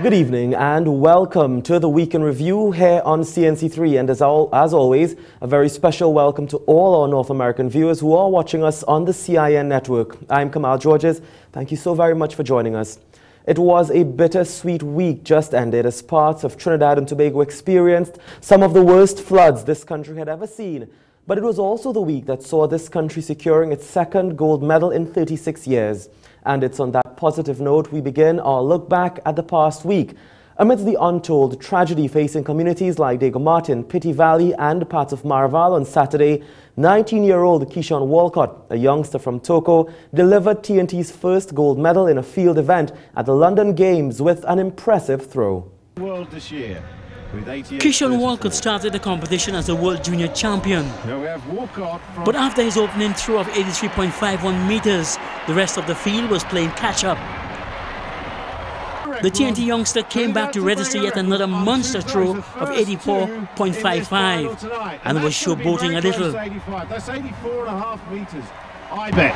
Good evening and welcome to the Week in Review here on CNC3, and as always, a very special welcome to all our North American viewers who are watching us on the CIN network. I'm Kamal Georges. Thank you so very much for joining us. It was a bittersweet week just ended as parts of Trinidad and Tobago experienced some of the worst floods this country had ever seen. But it was also the week that saw this country securing its second gold medal in 36 years. And it's on that positive note we begin our look back at the past week. Amidst the untold tragedy facing communities like Diego Martin, Pitti Valley and parts of Maraval on Saturday, 19-year-old Keyshawn Walcott, a youngster from Toco, delivered TNT's first gold medal in a field event at the London Games with an impressive throw. World this year. Keyshawn Walcott started the competition as a world junior champion. But after his opening throw of 83.51 meters, the rest of the field was playing catch-up. The TNT youngster came back to register yet another monster throw of 84.55 and was showboating a little. That's 84.5 meters. I bet.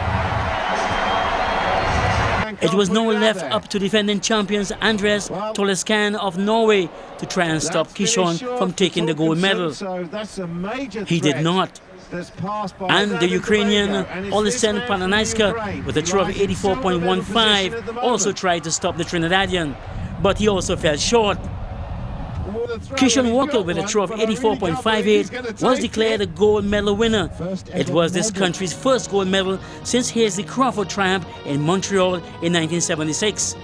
It was now left up to defending champions Andres Tollescan of Norway to try and stop Keyshawn from taking the gold medal. He did not. And the Ukrainian Olesen Pananaiska with a throw of 84.15 also tried to stop the Trinidadian, but he also fell short. Keyshawn Walcott with a throw of 84.58 was declared a gold medal winner. It was this country's first gold medal since Hasely Crawford triumph in Montreal in 1976.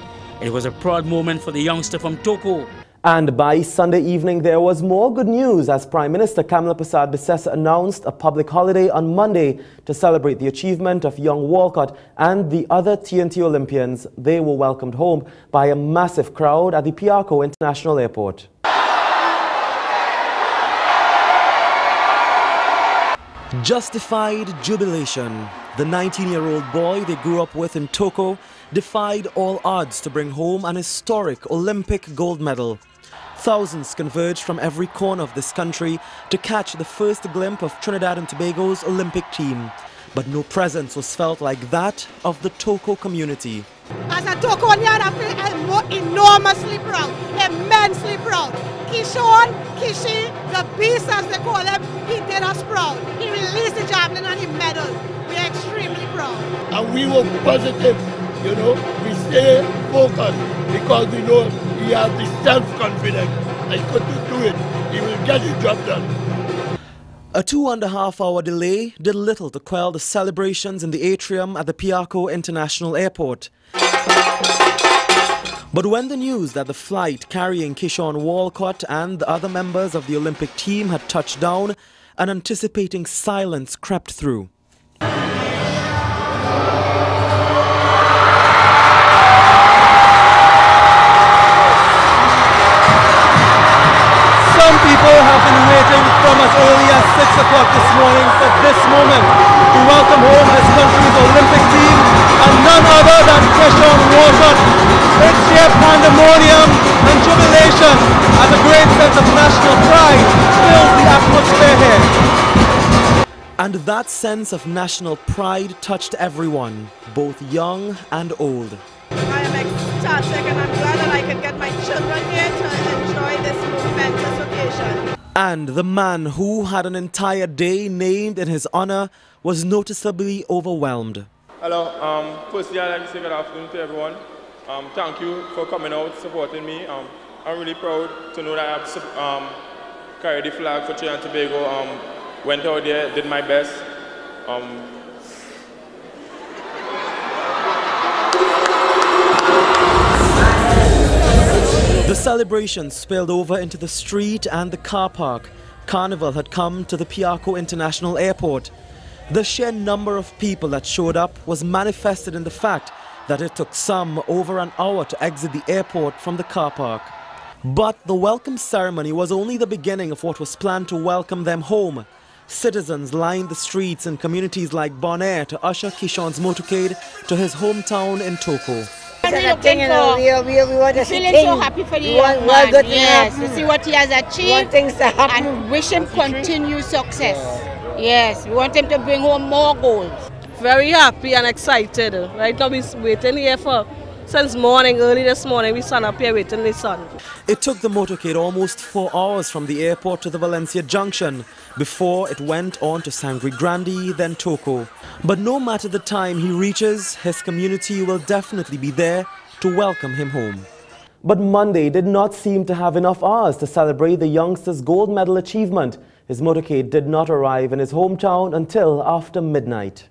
It was a proud moment for the youngster from Toco. And by Sunday evening, there was more good news as Prime Minister Kamla Persad-Bissessar announced a public holiday on Monday to celebrate the achievement of young Walcott and the other TNT Olympians. They were welcomed home by a massive crowd at the Piarco International Airport. Justified jubilation. The 19-year-old boy they grew up with in Toco defied all odds to bring home an historic Olympic gold medal. Thousands converged from every corner of this country to catch the first glimpse of Trinidad and Tobago's Olympic team. But no presence was felt like that of the Toco community. As a Toconian, I feel enormously proud, immensely proud. Keyshawn, Kishi, the beast as they call him, he did us proud. He released the javelin and he medaled. We are extremely proud. And we were positive, you know, we stay focused because we know he has the self-confidence that he could do it. He will get the job done. A 2.5-hour delay did little to quell the celebrations in the atrium at the Piarco International Airport. But when the news that the flight carrying Keyshawn Walcott and the other members of the Olympic team had touched down, an anticipating silence crept through. Some people have been waiting from as early as 6 o'clock this morning for this moment to welcome home his country's Olympic team, and none other than Keyshawn Walcott. It's sheer pandemonium and jubilation as a great sense of national pride fills the atmosphere here. And that sense of national pride touched everyone, both young and old. I am ecstatic and I'm glad that I can get my children here to enjoy this momentous occasion. And the man who had an entire day named in his honor was noticeably overwhelmed. Hello, firstly I'd like to say good afternoon to everyone. Thank you for coming out, supporting me. I'm really proud to know that I've carried the flag for Trinidad and Tobago. Went out there, did my best. The celebration spilled over into the street and the car park. Carnival had come to the Piarco International Airport. The sheer number of people that showed up was manifested in the fact that it took some over an hour to exit the airport from the car park. But the welcome ceremony was only the beginning of what was planned to welcome them home. Citizens lined the streets in communities like Bonaire to usher Keyshawn's motorcade to his hometown in Toco. We want to feeling so happy for the young man, yes, to see what he has achieved and wish him continued success. Yes, we want him to bring home more gold. Very happy and excited. Right now we're waiting here for since morning, early this morning, we stand up here waiting the sun. It took the motorcade almost 4 hours from the airport to the Valencia junction before it went on to Sangre Grande, then Toco. But no matter the time he reaches, his community will definitely be there to welcome him home. But Monday did not seem to have enough hours to celebrate the youngster's gold medal achievement. His motorcade did not arrive in his hometown until after midnight.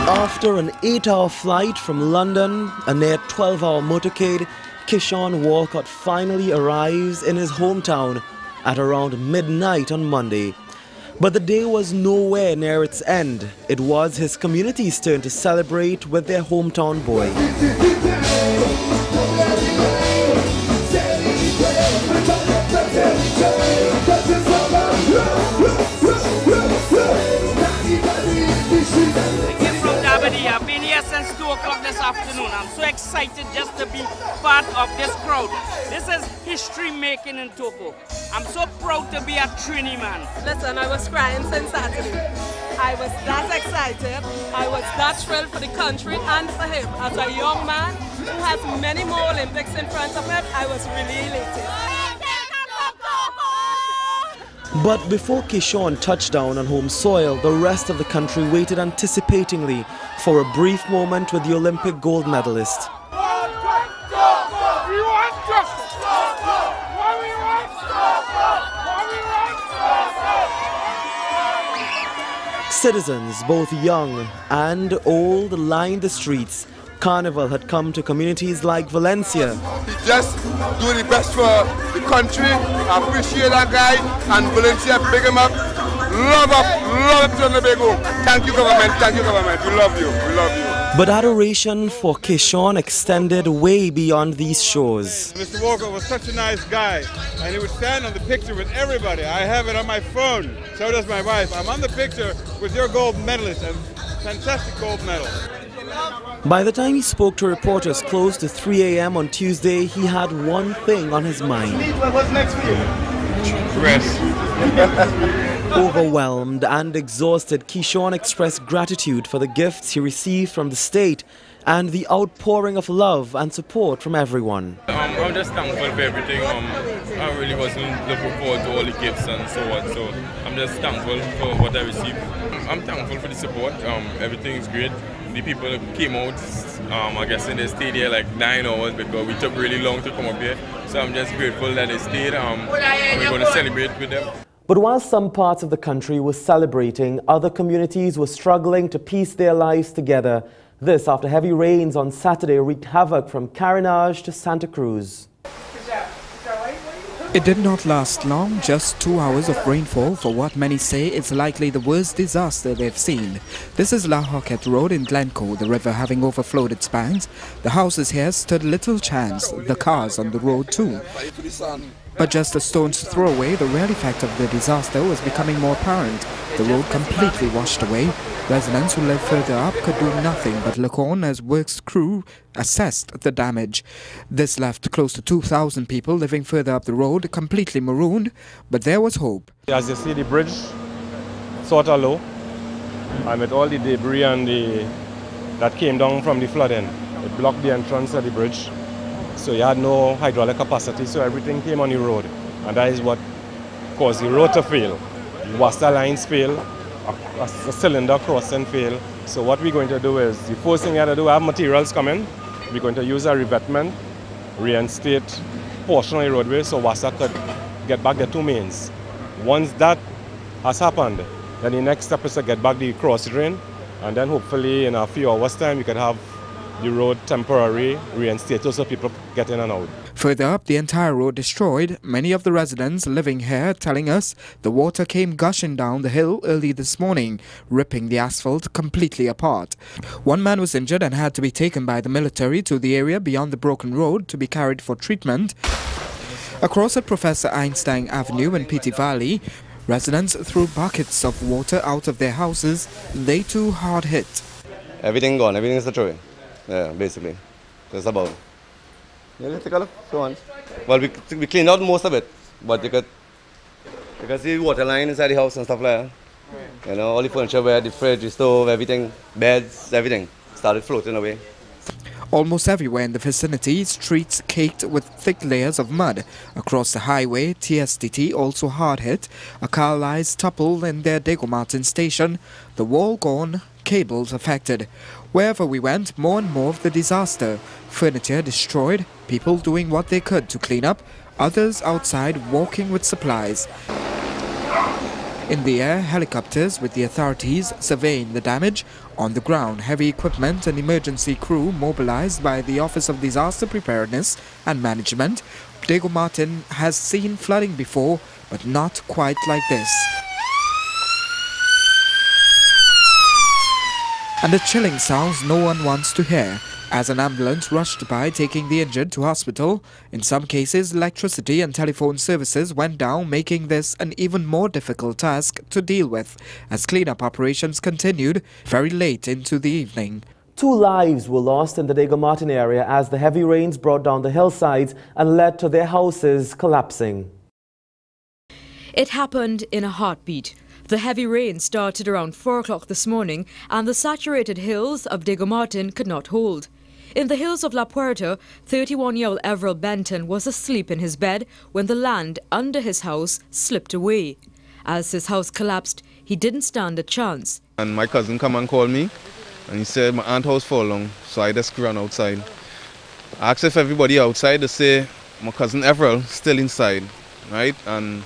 After an 8-hour flight from London, a near 12-hour motorcade, Kishon Walcott finally arrives in his hometown at around midnight on Monday. But the day was nowhere near its end. It was his community's turn to celebrate with their hometown boy. I've been here since 2 o'clock this afternoon. I'm so excited just to be part of this crowd. This is history making in Toco. I'm so proud to be a Trini man. Listen, I was crying since Saturday. I was that excited. I was that thrilled for the country and for him. As a young man who has many more Olympics in front of him, I was really elated. But before Kishon touched down on home soil, the rest of the country waited anticipatingly for a brief moment with the Olympic gold medalist. Citizens, both young and old, lined the streets. Carnival had come to communities like Valencia. He just doing the best for the country. I appreciate that guy, and Valencia, big him up. Love up to Tobago. Thank you, government. We love you. We love you. But adoration for Kishon extended way beyond these shores. Mr. Walker was such a nice guy, and he would stand on the picture with everybody. I have it on my phone, so does my wife. I'm on the picture with your gold medalist, and fantastic gold medal. By the time he spoke to reporters close to 3 a.m. on Tuesday, he had one thing on his mind. What's next for you? Rest. Overwhelmed and exhausted, Kishon expressed gratitude for the gifts he received from the state and the outpouring of love and support from everyone. I'm just thankful for everything. I really wasn't looking forward to all the gifts and so on, so I'm just thankful for what I received. I'm thankful for the support. Everything is great. The people came out, I guess, and they stayed here like 9 hours because we took really long to come up here. So I'm just grateful that they stayed, and we're going to celebrate with them. But while some parts of the country were celebrating, other communities were struggling to piece their lives together. This after heavy rains on Saturday wreaked havoc from Carenage to Santa Cruz. It did not last long, just 2 hours of rainfall for what many say is likely the worst disaster they've seen. This is La Hoquette Road in Glencoe, the river having overflowed its banks. The houses here stood little chance, the cars on the road too. But just a stone's throw away, the real effect of the disaster was becoming more apparent. The road completely washed away. Residents who live further up could do nothing, but Lacorne's works crew assessed the damage. This left close to 2,000 people living further up the road completely marooned, but there was hope. As you see, the bridge sort of low, and with all the debris and that came down from the flooding, it blocked the entrance of the bridge. So you had no hydraulic capacity, so everything came on the road, and that is what caused the road to fail. Wasser lines fail, a cylinder crossing fail. So what we're going to do is, the first thing we have to do, we have materials coming. We're going to use a revetment, reinstate portion of the roadway so Wasser could get back the 2 mains. Once that has happened, then the next step is to get back the cross drain, and then hopefully in a few hours' time we could have the road temporary reinstated so people get in and out. Further up, the entire road destroyed. Many of the residents living here telling us the water came gushing down the hill early this morning, ripping the asphalt completely apart. One man was injured and had to be taken by the military to the area beyond the broken road to be carried for treatment. Across at Professor Einstein Avenue in Petite Valley, residents threw buckets of water out of their houses. They too hard hit. Everything gone, everything is destroyed. Yeah, basically. That's about it. Yeah, let's take a look. Go on. Well, we cleaned out most of it, but you could see the water line inside the house and stuff like that. You know, all the furniture, where the fridge, the stove, everything, beds, everything. started floating away. Almost everywhere in the vicinity, streets caked with thick layers of mud. Across the highway, TSTT also hard hit. A car lies toppled in their Diego Martin station. The wall gone, cables affected. Wherever we went, more and more of the disaster. Furniture destroyed, people doing what they could to clean up, others outside walking with supplies. In the air, helicopters with the authorities surveying the damage. On the ground, heavy equipment and emergency crew mobilized by the Office of Disaster Preparedness and Management. Diego Martin has seen flooding before, but not quite like this. And the chilling sounds no one wants to hear. As an ambulance rushed by taking the injured to hospital, in some cases electricity and telephone services went down, making this an even more difficult task to deal with as cleanup operations continued very late into the evening. 2 lives were lost in the Diego Martin area as the heavy rains brought down the hillsides and led to their houses collapsing. It happened in a heartbeat. The heavy rain started around 4 o'clock this morning and the saturated hills of Diego Martin could not hold. In the hills of La Puerta, 31-year-old Everett Benton was asleep in his bed when the land under his house slipped away. As his house collapsed, he didn't stand a chance. And my cousin come and called me and he said my aunt's house fall down, so I just ran outside. I asked if everybody outside, to say my cousin Everett still inside, right? And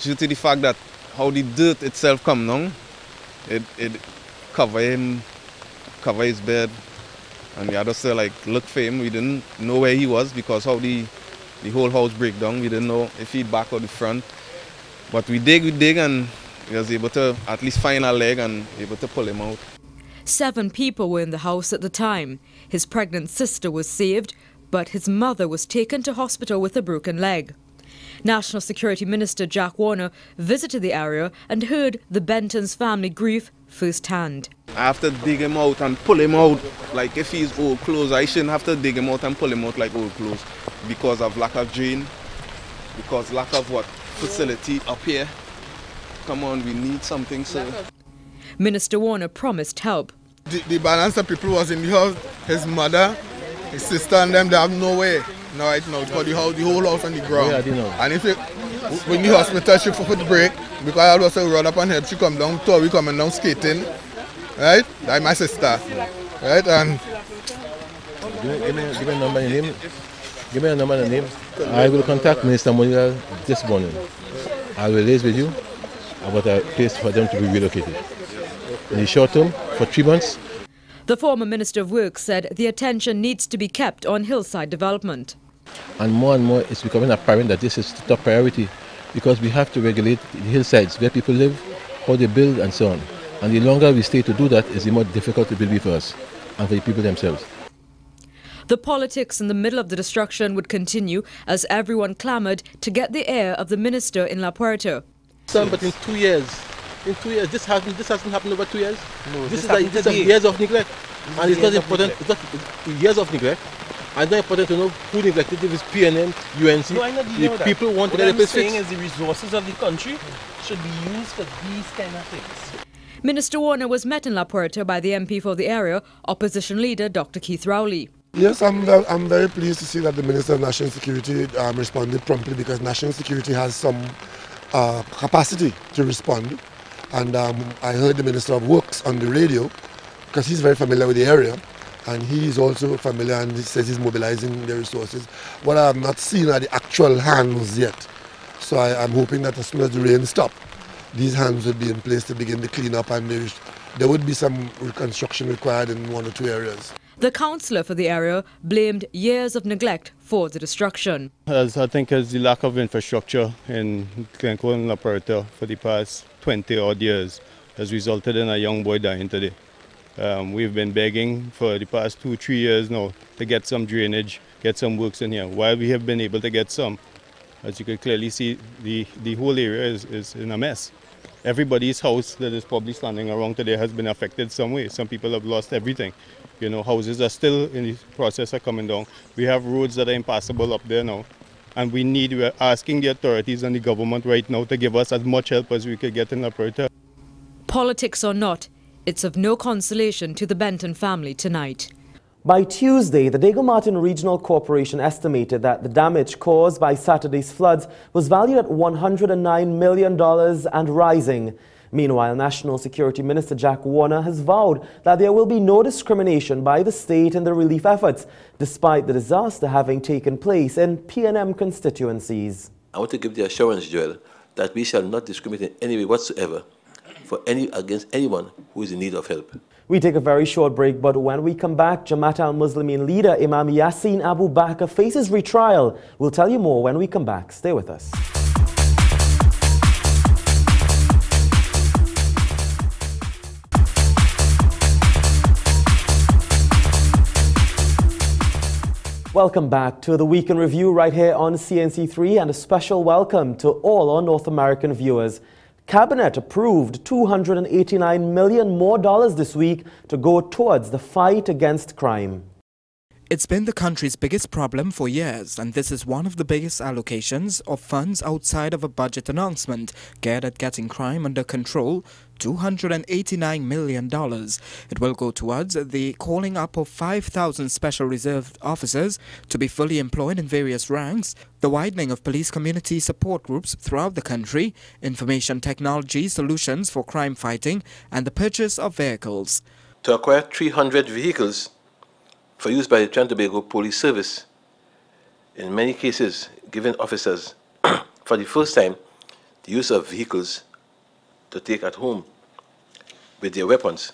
due to the fact that how the dirt itself come down, it cover his bed. And we had to say, like, look for him. We didn't know where he was because how the whole house break down. We didn't know if he'd back or the front. But we dig, and we was able to at least find a leg and able to pull him out. 7 people were in the house at the time. His pregnant sister was saved, but his mother was taken to hospital with a broken leg. National Security Minister Jack Warner visited the area and heard the Benton's family grief firsthand. I have to dig him out and pull him out. Like if he's old clothes, I shouldn't have to dig him out and pull him out like old clothes because of lack of drain, because lack of what? Facility up here. Come on, we need something, sir. Minister Warner promised help. The balance of people was in the house, his mother, his sister and them, they have no way. No, right now, because the whole house on the ground. And if when the hospital, she foot break, because I also run up and help, she come down, Tori coming down skating, right? That's my sister, right? And give me a number and name. Give me a number and name. I will contact Minister Monica this morning. I will liaise with you about a place for them to be relocated. In the short term, for 3 months. The former Minister of Works said the attention needs to be kept on hillside development. And more it's becoming apparent that this is the top priority because we have to regulate the hillsides, where people live, how they build and so on. And the longer we stay to do that, is the more difficult it will be for us and for the people themselves. The politics in the middle of the destruction would continue as everyone clamoured to get the heir of the minister in La Puerta. But in 2 years, this hasn't happened over 2 years. No, this is years of neglect, and it's not important. It's not years of neglect. And it's not important to know who neglected. If it's PNM, UNC, no, I know the people want what to get the the saying is the resources of the country should be used for these kind of things. Minister Warner was met in La Puerta by the MP for the area, opposition leader Dr. Keith Rowley. Yes, I'm very pleased to see that the Minister of National Security responded promptly, because National Security has some capacity to respond. And I heard the Minister of Works on the radio, because he's very familiar with the area, and he's also familiar, and he says he's mobilizing the resources. What I have not seen are the actual hands yet. So I'm hoping that as soon as the rain stops, these hands will be in place to begin the cleanup, and there would be some reconstruction required in 1 or 2 areas. The councillor for the area blamed years of neglect for the destruction. I think it's the lack of infrastructure in Glencoe and La Puerta for the past 20-odd years has resulted in a young boy dying today. We've been begging for the past 2-3 years now to get some drainage, get some works in here. While we have been able to get some, as you can clearly see, the whole area is in a mess. Everybody's house that is probably standing around today has been affected some way. Some people have lost everything. You know, houses are still in the process of coming down. We have roads that are impassable up there now. And we're asking the authorities and the government right now to give us as much help as we could get in La Puerta. Politics or not, It's of no consolation to the Benton family tonight. By Tuesday, the Diego Martin Regional Corporation estimated that the damage caused by Saturday's floods was valued at $109 million and rising. Meanwhile, National Security Minister Jack Warner has vowed that there will be no discrimination by the state in the relief efforts, despite the disaster having taken place in PNM constituencies. I want to give the assurance, Joel, that we shall not discriminate in any way whatsoever against anyone who is in need of help. We take a very short break, but when we come back, Jamaat al-Muslimin leader Imam Yassin Abu Bakr faces retrial. We'll tell you more when we come back. Stay with us. Welcome back to the Week in Review right here on CNC3, and a special welcome to all our North American viewers. Cabinet approved $289 million more this week to go towards the fight against crime. It's been the country's biggest problem for years, and this is one of the biggest allocations of funds outside of a budget announcement geared at getting crime under control. $289 million. It will go towards the calling up of 5,000 special reserve officers to be fully employed in various ranks, the widening of police community support groups throughout the country, information technology solutions for crime fighting, and the purchase of vehicles. To acquire 300 vehicles for use by the Trinidad and Tobago Police Service, in many cases giving officers for the first time the use of vehicles to take at home with their weapons.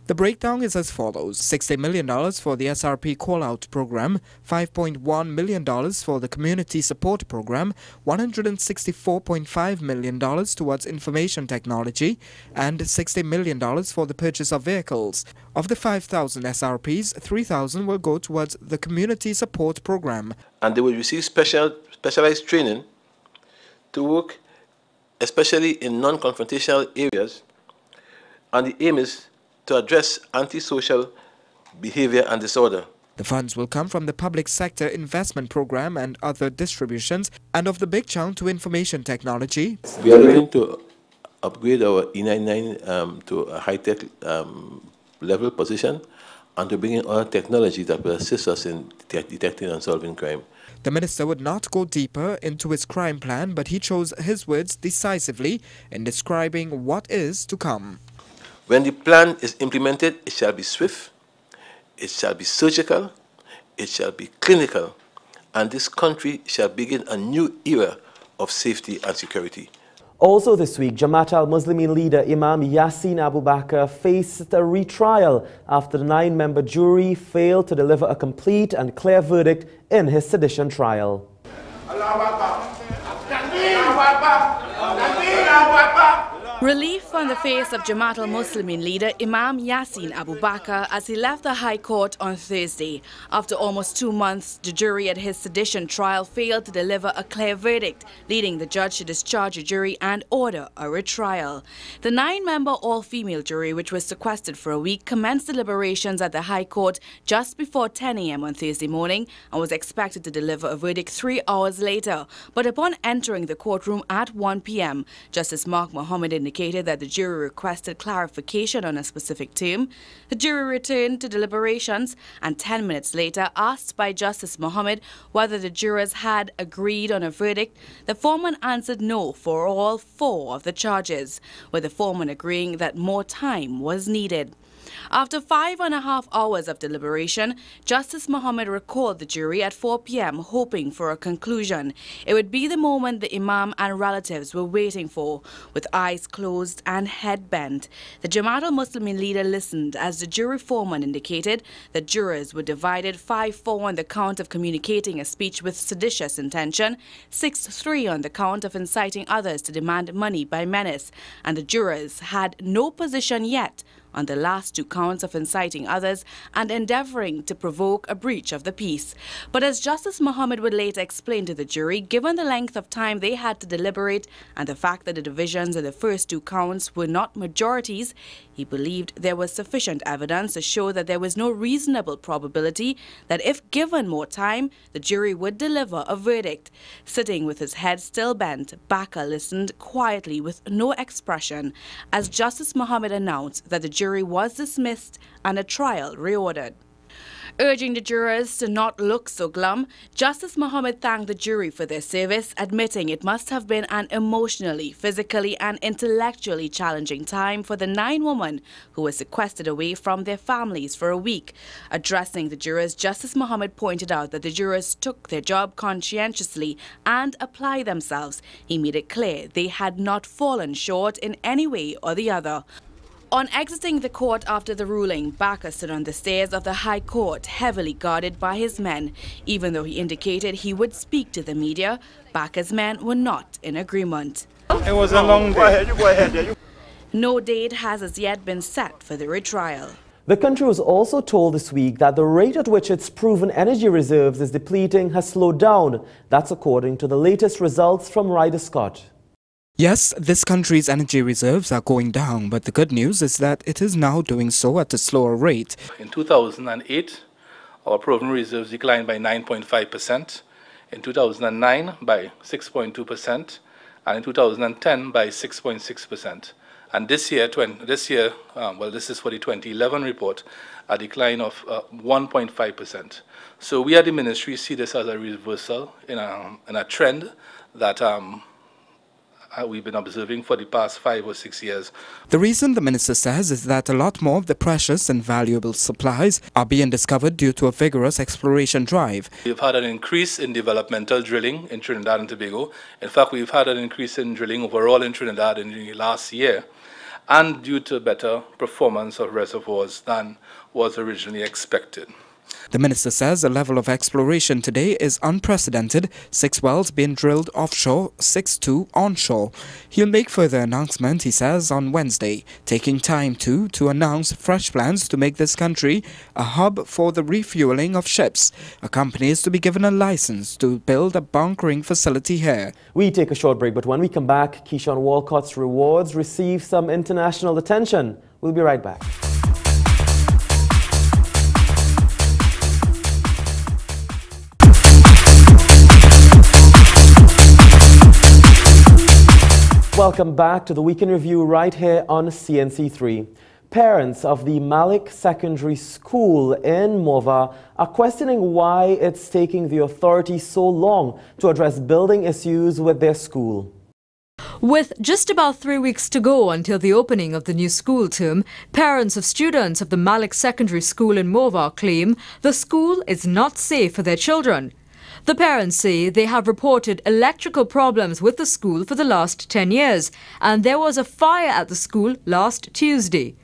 The breakdown is as follows: $60 million for the SRP call-out program, $5.1 million for the community support program, $164.5 million towards information technology, and $60 million for the purchase of vehicles. Of the 5,000 SRPs, 3,000 will go towards the community support program. And they will receive specialized training to work especially in non-confrontational areas, and the aim is to address antisocial behavior and disorder. The funds will come from the public sector investment program and other distributions, and of the big chunk to information technology. We are looking to upgrade our E99 to a high-tech level position, and to bring in other technology that will assist us in detecting and solving crime. The minister would not go deeper into his crime plan, but he chose his words decisively in describing what is to come. When the plan is implemented, it shall be swift, it shall be surgical, it shall be clinical, and this country shall begin a new era of safety and security. Also this week, Jamaat al-Muslimin leader Imam Yassin Abu Bakr faced a retrial after the 9-member jury failed to deliver a complete and clear verdict in his sedition trial. Relief on the face of Jamaat al-Muslimin leader Imam Yassin Abu Bakr as he left the High Court on Thursday. After almost 2 months, the jury at his sedition trial failed to deliver a clear verdict, leading the judge to discharge the jury and order a retrial. The 9-member all-female jury, which was sequestered for a week, commenced deliberations at the High Court just before 10 a.m. on Thursday morning and was expected to deliver a verdict 3 hours later. But upon entering the courtroom at 1 p.m., Justice Mark Mohammed indicated that the jury requested clarification on a specific term. The jury returned to deliberations and 10 minutes later asked by Justice Mohammed whether the jurors had agreed on a verdict. The foreman answered no for all 4 of the charges, with the foreman agreeing that more time was needed. After 5.5 hours of deliberation, Justice Mohammed recalled the jury at 4 p.m. hoping for a conclusion. It would be the moment the imam and relatives were waiting for, with eyes closed and head bent. The Jamaat al-Muslimin leader listened as the jury foreman indicated the jurors were divided 5-4 on the count of communicating a speech with seditious intention, 6-3 on the count of inciting others to demand money by menace, and the jurors had no position yet on the last 2 counts of inciting others and endeavoring to provoke a breach of the peace. But as Justice Mohammed would later explain to the jury, given the length of time they had to deliberate and the fact that the divisions in the first 2 counts were not majorities, He believed there was sufficient evidence to show that there was no reasonable probability that if given more time, the jury would deliver a verdict. Sitting with his head still bent, Baka listened quietly with no expression as Justice Mohammed announced that the jury was dismissed and a trial reordered. Urging the jurors to not look so glum, Justice Mohammed thanked the jury for their service, admitting it must have been an emotionally, physically and intellectually challenging time for the 9 women who were sequestered away from their families for a week. Addressing the jurors, Justice Mohammed pointed out that the jurors took their job conscientiously and applied themselves. He made it clear they had not fallen short in any way or the other. On exiting the court after the ruling, Baka stood on the stairs of the High Court, heavily guarded by his men. Even though he indicated he would speak to the media, Baka's men were not in agreement. It was a long day. Go ahead. No date has as yet been set for the retrial. The country was also told this week that the rate at which its proven energy reserves is depleting has slowed down. That's according to the latest results from Ryder Scott. Yes, this country's energy reserves are going down, but the good news is that it is now doing so at a slower rate. In 2008, our proven reserves declined by 9.5%, in 2009 by 6.2%, and in 2010 by 6.6%. And this year, this is for the 2011 report, a decline of 1.5%. So we at the ministry see this as a reversal in a trend that we've been observing for the past 5 or 6 years. The reason, the minister says, is that a lot more of the precious and valuable supplies are being discovered due to a vigorous exploration drive. We've had an increase in developmental drilling in Trinidad and Tobago. In fact, we've had an increase in drilling overall in Trinidad in the last year, and due to better performance of reservoirs than was originally expected. The minister says the level of exploration today is unprecedented, 6 wells being drilled offshore, 6 onshore. He'll make further announcement, he says, on Wednesday, taking time to announce fresh plans to make this country a hub for the refueling of ships. A company is to be given a license to build a bunkering facility here. We take a short break, but when we come back, Keyshawn Walcott's rewards receive some international attention. We'll be right back. Welcome back to the Week in Review right here on CNC3. Parents of the Malik Secondary School in Morvah are questioning why it's taking the authorities so long to address building issues with their school. With just about 3 weeks to go until the opening of the new school term, parents of students of the Malik Secondary School in Morvah claim the school is not safe for their children. The parents say they have reported electrical problems with the school for the last 10 years, and there was a fire at the school last Tuesday.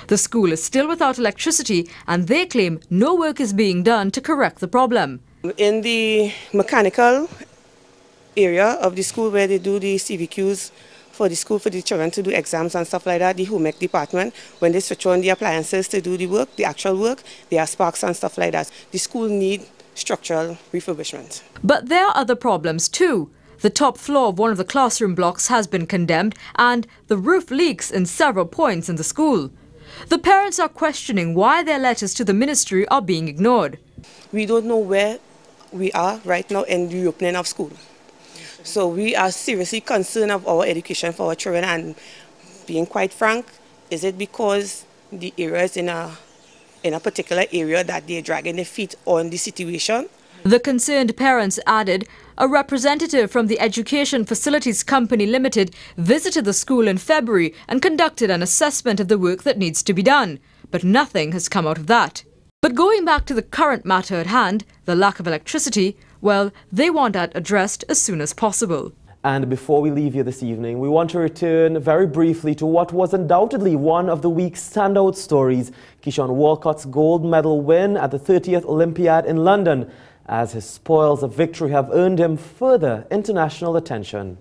The school is still without electricity, and they claim no work is being done to correct the problem. In the mechanical area of the school where they do the CVQs for the school, for the children to do exams and stuff like that, the home ec department, when they switch on the appliances to do the work, the actual work, there are sparks and stuff like that. The school needs structural refurbishment. But there are other problems too. The top floor of one of the classroom blocks has been condemned, and the roof leaks in several points in the school. The parents are questioning why their letters to the ministry are being ignored. We don't know where we are right now in the reopening of school. So we are seriously concerned of our education for our children, and being quite frank, is it because the area is in a particular area that they're dragging their feet on the situation? The concerned parents added a representative from the Education Facilities Company Limited visited the school in February and conducted an assessment of the work that needs to be done, but nothing has come out of that. But going back to the current matter at hand, the lack of electricity, well, they want that addressed as soon as possible. And before we leave you this evening, we want to return very briefly to what was undoubtedly one of the week's standout stories, Keyshawn Walcott's gold medal win at the 30th Olympiad in London, as his spoils of victory have earned him further international attention.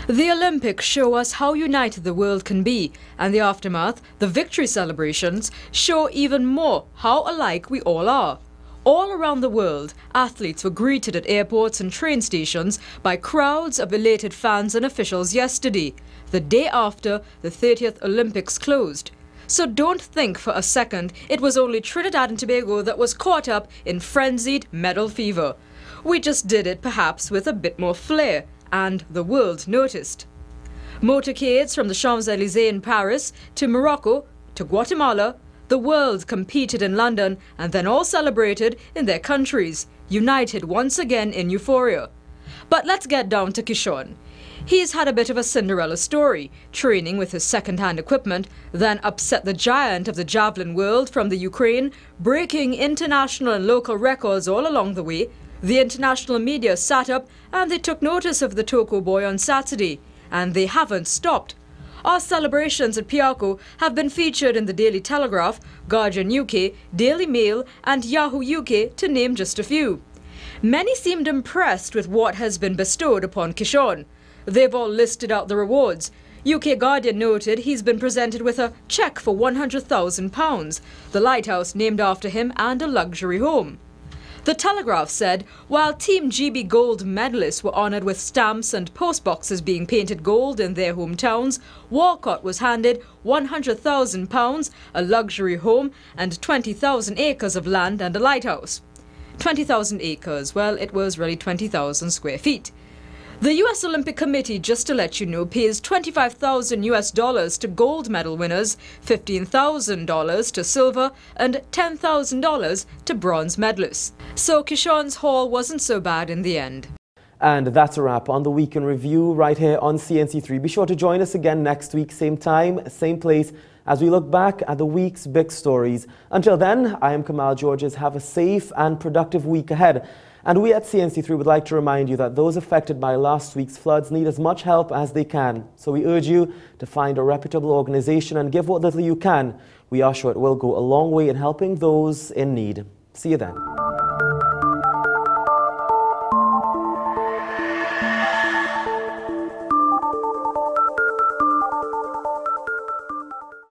The Olympics show us how united the world can be, and the aftermath, the victory celebrations, show even more how alike we all are. All around the world, athletes were greeted at airports and train stations by crowds of elated fans and officials yesterday. the day after the 30th Olympics closed. So don't think for a second it was only Trinidad and Tobago that was caught up in frenzied medal fever. We just did it perhaps with a bit more flair, and the world noticed. Motorcades from the Champs-Élysées in Paris to Morocco to Guatemala, the world competed in London and then all celebrated in their countries, united once again in euphoria. But let's get down to Kishon. He's had a bit of a Cinderella story, training with his second-hand equipment, then upset the giant of the javelin world from the Ukraine, breaking international and local records all along the way. The international media sat up and they took notice of the Toko boy on Saturday, and they haven't stopped. Our celebrations at Piarco have been featured in the Daily Telegraph, Guardian UK, Daily Mail and Yahoo UK, to name just a few. Many seemed impressed with what has been bestowed upon Kishon. They've all listed out the rewards. UK Guardian noted he's been presented with a cheque for £100,000, the lighthouse named after him and a luxury home. The Telegraph said while Team GB Gold medalists were honoured with stamps and postboxes being painted gold in their hometowns, Walcott was handed £100,000, a luxury home and 20,000 acres of land and a lighthouse. 20,000 acres, well, it was really 20,000 square feet. The US Olympic Committee, just to let you know, pays $25,000 to gold medal winners, $15,000 to silver and $10,000 to bronze medalists. So Kishon's haul wasn't so bad in the end. And that's a wrap on the Week in Review right here on CNC3. Be sure to join us again next week, same time, same place, as we look back at the week's big stories. Until then, I am Kamal Georges. Have a safe and productive week ahead. And we at CNC3 would like to remind you that those affected by last week's floods need as much help as they can. So we urge you to find a reputable organization and give what little you can. We are sure it will go a long way in helping those in need. See you then.